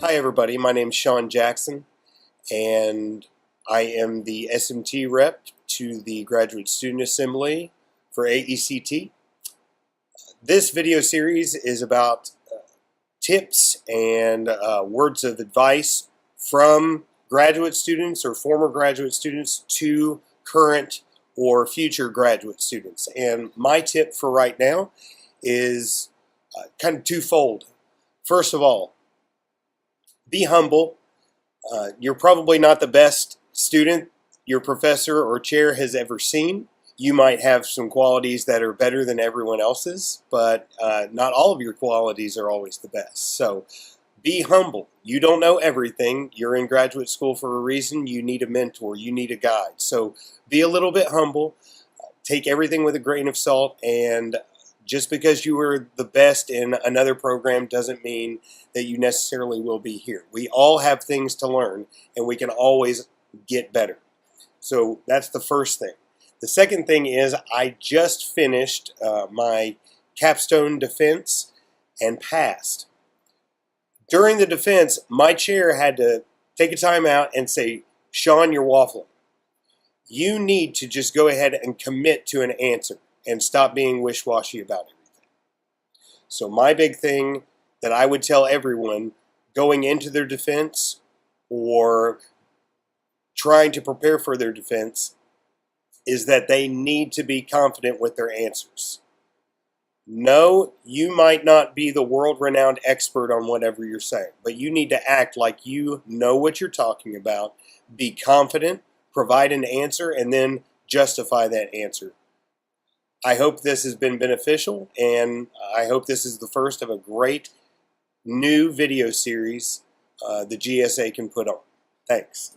Hi everybody, my name is Sean Jackson and I am the SMT rep to the Graduate Student Assembly for AECT. This video series is about tips and words of advice from graduate students or former graduate students to current or future graduate students. And my tip for right now is kind of twofold. First of all, be humble. You're probably not the best student your professor or chair has ever seen. You might have some qualities that are better than everyone else's, but not all of your qualities are always the best. So be humble. You don't know everything. You're in graduate school for a reason. You need a mentor. You need a guide. So be a little bit humble. Take everything with a grain of salt, and just because you were the best in another program doesn't mean that you necessarily will be here. We all have things to learn, and we can always get better. So that's the first thing. The second thing is I just finished my capstone defense and passed. During the defense, my chair had to take a time out and say, "Sean, you're waffling. You need to just go ahead and commit to an answer and stop being wish-washy about everything." So my big thing that I would tell everyone going into their defense or trying to prepare for their defense is that they need to be confident with their answers. No, you might not be the world-renowned expert on whatever you're saying, but you need to act like you know what you're talking about, be confident, provide an answer, and then justify that answer. I hope this has been beneficial, and I hope this is the first of a great new video series the GSA can put on. Thanks.